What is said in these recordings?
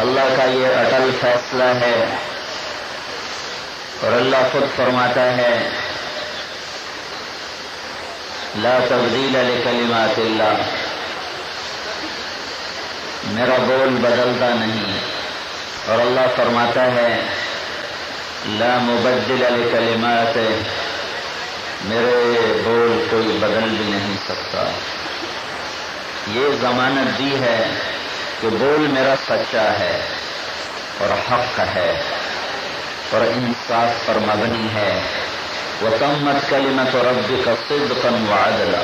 اللہ کا یہ اٹل فیصلہ ہے اور اللہ خود فرماتا ہے لا تبدیل لکلمات اللہ، میرا بول بدلتا نہیں، اور اللہ فرماتا ہے لا مبدل لکلمات، میرے بول کوئی بدل بھی نہیں سکتا۔ یہ ضمانت دی ہے کہ بول میرا سچا ہے اور حق ہے اور انصاف پر مبنی ہے۔ وَتَمَّتْ كَلِمَةُ رَبِّكَ صِدْقًا وَعَدْلًا،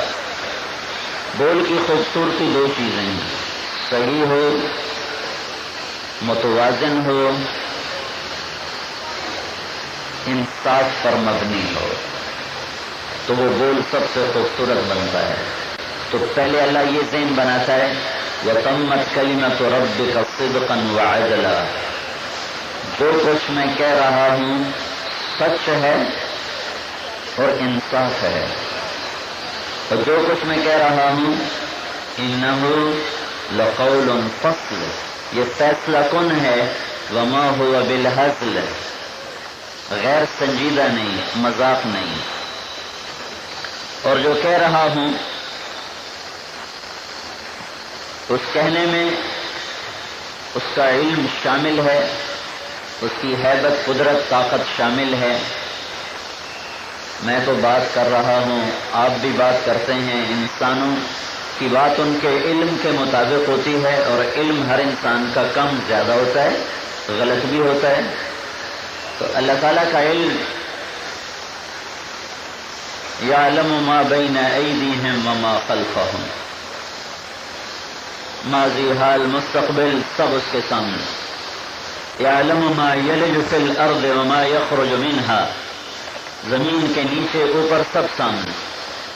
بول کی خوبصورتی دو چیزیں ہیں، صحیح ہو، متوازن ہو، انصاف پر مبنی ہو، تو وہ بول سب سے خوبصورت بنتا ہے۔ تو پہلے اللہ یہ ذہن بناتا ہے وَتَمَّتْ كَلِمَةُ رَبِّكَ صِدْقًا وَعَدْلًا، جو کچھ میں کہہ رہا ہوں سچ ہے اور انصاف ہے، اور جو کچھ میں کہہ رہا ہوں إِنَّهُ لَقَوْلٌ فَصْلٌ، یہ فیصلہ کن ہے، وَمَا هُوَ بِالْهَزْلِ، غیر سنجیدہ نہیں، مذاق نہیں، اور جو کہہ رہا ہوں اس کہنے میں اس کا علم شامل ہے، اس کی ہیبت، قدرت، طاقت شامل ہے۔ میں تو بات کر رہا ہوں، آپ بھی بات کرتے ہیں، انسانوں کی بات ان کے علم کے مطابق ہوتی ہے، اور علم ہر انسان کا کم زیادہ ہوتا ہے، غلط بھی ہوتا ہے۔ تو اللہ تعالیٰ کا علم یعلم ما بین ایدیہم وما خلفہم، ماضی، حال، مستقبل سب اس کے سامنے۔ یعلم ما یلج فی الارض وما یخرج منہا، زمین کے نیچے اوپر سب سامنے۔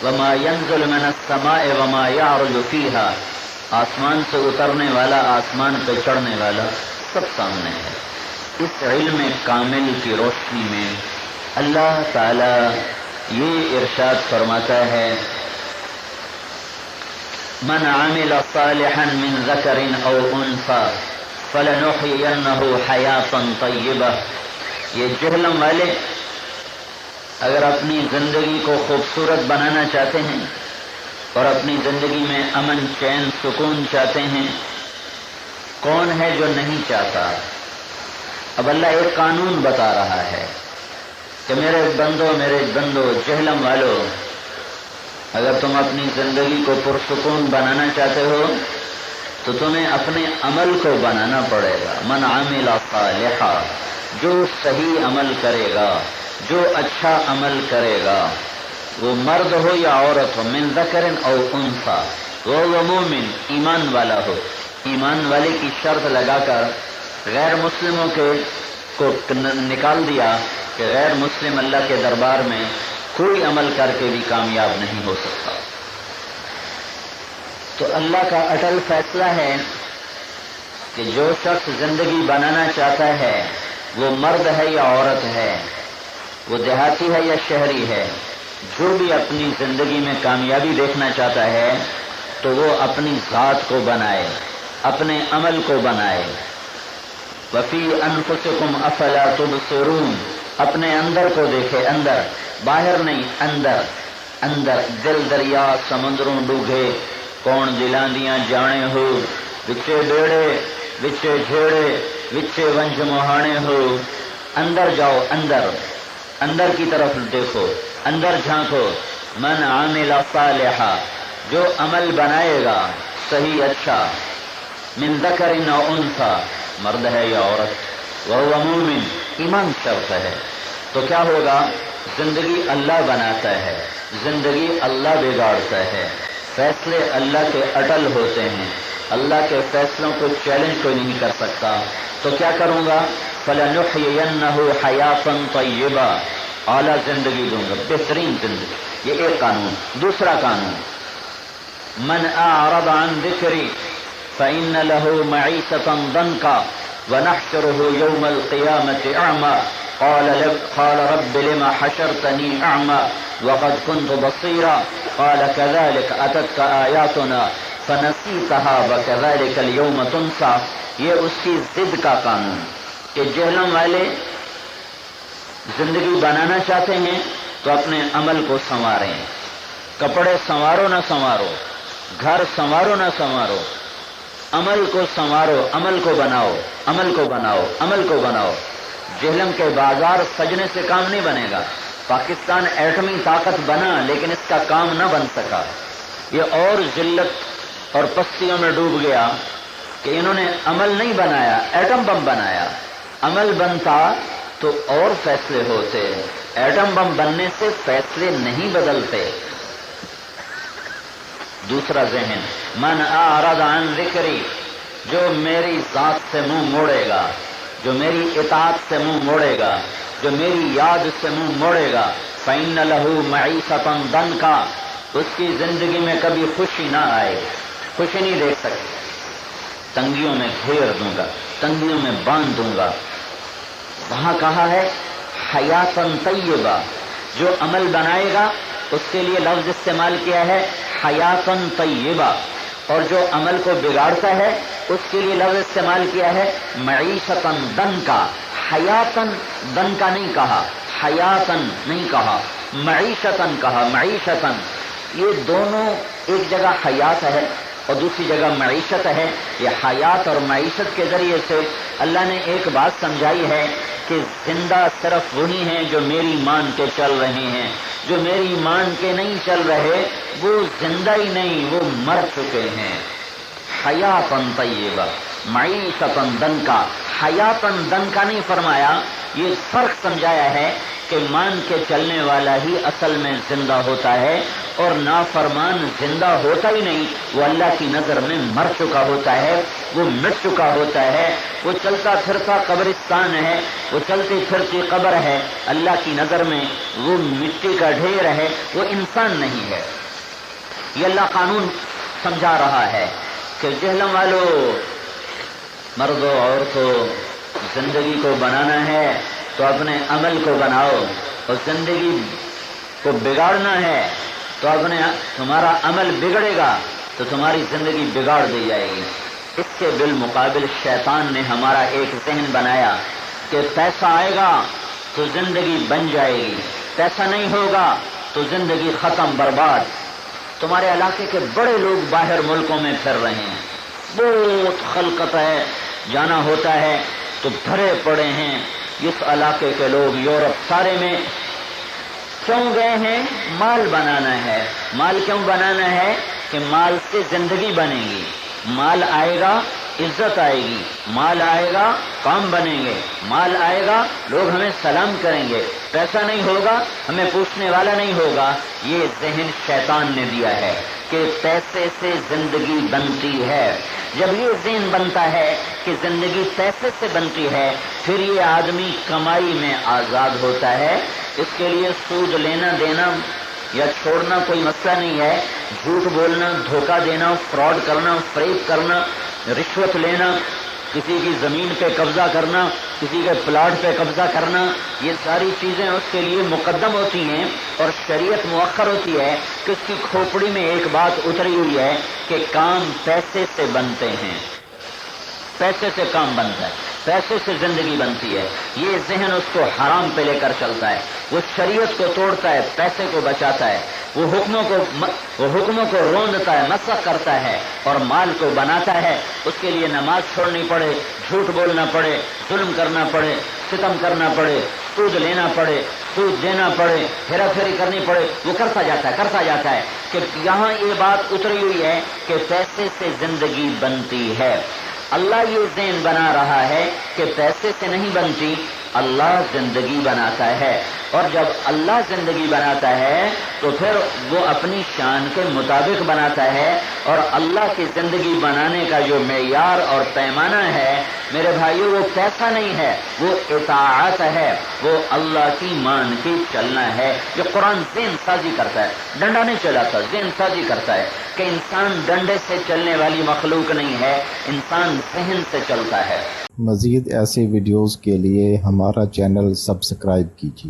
وما ینزل من السماء وما یعرج فیہا، آسمان سے اترنے والا، آسمان پہ چڑھنے والا سب سامنے ہے۔ اس علم کامل کی روشنی میں اللہ تعالی یہ ارشاد فرماتا ہے من عمل صالحا من ذکر او انثى فلنحینہ حیاتا طیبہ، یہ جہلم والے اگر اپنی زندگی کو خوبصورت بنانا چاہتے ہیں اور اپنی زندگی میں امن، چین، سکون چاہتے ہیں، کون ہے جو نہیں چاہتا؟ اب اللہ ایک قانون بتا رہا ہے کہ میرے بندو جہلم والو، اگر تم اپنی زندگی کو پرسکون بنانا چاہتے ہو تو تمہیں اپنے عمل کو بنانا پڑے گا۔ من عمل صالحا، جو صحیح عمل کرے گا، جو اچھا عمل کرے گا، وہ مرد ہو یا عورت ہو، من ذکر او انثی، وہ مومن، ایمان والا ہو۔ ایمان والے کی شرط لگا کر غیر مسلموں کو نکال دیا کہ غیر مسلم اللہ کے دربار میں کوئی عمل کر کے بھی کامیاب نہیں ہو سکتا۔ تو اللہ کا اٹل فیصلہ ہے کہ جو شخص زندگی بنانا چاہتا ہے، وہ مرد ہے یا عورت ہے، وہ دیہاتی ہے یا شہری ہے، جو بھی اپنی زندگی میں کامیابی دیکھنا چاہتا ہے تو وہ اپنی ذات کو بنائے، اپنے عمل کو بنائے۔ وفی انفسکم افلا تبصرون، اپنے اندر کو دیکھے، اندر، باہر نہیں، اندر، اندر دل دریا سمندروں ڈوگے، کون دلاندیاں جانے ہو، وچے بیڑے، وچے جھیڑے، وچے ونج مہانے ہو، اندر جاؤ، اندر، اندر کی طرف دیکھو، اندر جھانکو۔ من عامل صالحا، جو عمل بنائے گا صحیح اچھا، من ذکر او انثی، مرد ہے یا عورت، وہو مومن، ایمان شرط ہے، تو کیا ہوگا؟ زندگی اللہ بناتا ہے، زندگی اللہ بگاڑتا ہے، فیصلے اللہ کے اٹل ہوتے ہیں، اللہ کے فیصلوں کو چیلنج کوئی نہیں کر سکتا۔ تو کیا کروں گا؟ فَلَنُحْيِيَنَّهُ حَيَاةً طَيِّبَةً، اعلیٰ زندگی دوں گا، بہترین زندگی۔ یہ ایک قانون۔ دوسرا قانون من اعرض عن ذکری فإن له معیشة ضنکا ونحشره يوم القیامة اعمى قال رب لما حشرتني اعمى وقد كنت بصيرا قال كذلك اتتك آیاتنا فَنَسِيتَهَا وَكَذَلِكَ الْيَوْمَ تُنْسَى، یہ اس کی ضد کا قانون کہ جہلم والے زندگی بنانا چاہتے ہیں تو اپنے عمل کو سنواریں، کپڑے سنوارو نہ سنوارو، گھر سنوارو نہ سنوارو، عمل کو سنوارو، عمل کو بناؤ، عمل کو بناؤ، عمل کو بناؤ۔ جہلم کے بازار سجنے سے کام نہیں بنے گا۔ پاکستان ایٹمی طاقت بنا لیکن اس کا کام نہ بن سکا، یہ اور ذلت اور پستیوں میں ڈوب گیا کہ انہوں نے عمل نہیں بنایا، ایٹم بم بنایا۔ عمل بنتا تو اور فیصلے ہوتے، ایٹم بم بننے سے فیصلے نہیں بدلتے۔ دوسرا ذہن، من اعرض عن ذکری، جو میری ذات سے منہ موڑے گا، جو میری اطاعت سے منہ موڑے گا، جو میری یاد سے منہ موڑے گا، فإن له معیشۃ ضنکا، اس کی زندگی میں کبھی خوشی نہ آئے، خوشی نہیں دیکھ سکتے، تنگیوں میں گھیر دوں گا، تنگیوں میں باندھ دوں گا۔ وہاں کہا ہے حیاتن طیبہ، جو عمل بنائے گا اس کے لیے لفظ استعمال کیا ہے حیاتن طیبہ، اور جو عمل کو بگاڑتا ہے اس کے لیے لفظ استعمال کیا ہے معیشتن ضنکا۔ حیاتن ضنکا نہیں کہا، حیاتن نہیں کہا، معیشتن کہا، معیشتن۔ یہ دونوں ایک جگہ حیات ہے اور دوسری جگہ معیشت ہے۔ یہ حیات اور معیشت کے ذریعے سے اللہ نے ایک بات سمجھائی ہے کہ زندہ صرف وہی ہیں جو میری مان کے چل رہے ہیں، جو میری مان کے نہیں چل رہے وہ زندہ ہی نہیں، وہ مر چکے ہیں۔ حیاتن طیبہ، معیشتن ضنکا۔ حیاتن ضنکا نہیں فرمایا، یہ فرق سمجھایا ہے کہ مان کے چلنے والا ہی اصل میں زندہ ہوتا ہے اور نافرمان زندہ ہوتا ہی نہیں، وہ اللہ کی نظر میں مر چکا ہوتا ہے، وہ مٹ چکا ہوتا ہے، وہ چلتا پھرتا قبرستان ہے، وہ چلتی پھرتی قبر ہے، اللہ کی نظر میں وہ مٹی کا ڈھیر ہے، وہ انسان نہیں ہے۔ یہ اللہ قانون سمجھا رہا ہے کہ جہلم والو، مردوں عورتوں، زندگی کو بنانا ہے تو اپنے عمل کو بناؤ، اور زندگی کو بگاڑنا ہے تو تمہارا عمل بگڑے گا تو تمہاری زندگی بگاڑ دی جائے گی۔ اس کے بالمقابل شیطان نے ہمارا ایک ذہن بنایا کہ پیسہ آئے گا تو زندگی بن جائے گی، پیسہ نہیں ہوگا تو زندگی ختم، برباد۔ تمہارے علاقے کے بڑے لوگ باہر ملکوں میں پھر رہے ہیں، بہت خلقت ہے، جانا ہوتا ہے تو بھرے پڑے ہیں۔ اس علاقے کے لوگ یورپ سارے میں کیوں گئے ہیں؟ مال بنانا ہے۔ مال کیوں بنانا ہے؟ کہ مال سے زندگی بنے گی، مال آئے گا عزت آئے گی، مال آئے گا کام بنیں گے، مال آئے گا لوگ ہمیں سلام کریں گے، پیسہ نہیں ہوگا ہمیں پوچھنے والا نہیں ہوگا۔ یہ ذہن شیطان نے دیا ہے کہ پیسے سے زندگی بنتی ہے۔ جب یہ ذہن بنتا ہے کہ زندگی پیسے سے بنتی ہے، پھر یہ آدمی کمائی میں آزاد ہوتا ہے۔ اس کے لیے سود لینا دینا یا چھوڑنا کوئی مسئلہ نہیں ہے، جھوٹ بولنا، دھوکہ دینا، فراڈ کرنا، فریب کرنا، رشوت لینا، کسی کی زمین پہ قبضہ کرنا، کسی کے پلاٹ پہ قبضہ کرنا، یہ ساری چیزیں اس کے لیے مقدم ہوتی ہیں اور شریعت مؤخر ہوتی ہے کہ اس کی کھوپڑی میں ایک بات اتری ہوئی ہے کہ کام پیسے سے بنتے ہیں، پیسے سے کام بنتا ہے، پیسے سے زندگی بنتی ہے۔ یہ ذہن اس کو حرام پہ لے کر چلتا ہے، وہ شریعت کو توڑتا ہے، پیسے کو بچاتا ہے، وہ حکموں کو روندتا ہے، مسخ کرتا ہے اور مال کو بناتا ہے۔ اس کے لیے نماز چھوڑنی پڑے، جھوٹ بولنا پڑے، ظلم کرنا پڑے، ستم کرنا پڑے، سود لینا پڑے، سود دینا پڑے، ہیرا پھیری کرنی پڑے، وہ کرتا جاتا ہے کہ یہاں یہ بات اتری ہوئی ہے کہ پیسے سے زندگی بنتی ہے۔ اللہ یہ ذہن بنا رہا ہے کہ پیسے سے نہیں بنتی، اللہ زندگی بناتا ہے، اور جب اللہ زندگی بناتا ہے تو پھر وہ اپنی شان کے مطابق بناتا ہے، اور اللہ کی زندگی بنانے کا جو معیار اور پیمانہ ہے میرے بھائیو، وہ پیسہ نہیں ہے، وہ اطاعت ہے، وہ اللہ کی مان کی چلنا ہے۔ جو قرآن ذہن سازی کرتا ہے، ڈنڈا نہیں چلاتا، ذہن سازی کرتا ہے کہ انسان ڈنڈے سے چلنے والی مخلوق نہیں ہے، انسان ذہن سے چلتا ہے۔ مزید ایسے ویڈیوز کے لیے ہمارا چینل سبسکرائب کیجیے۔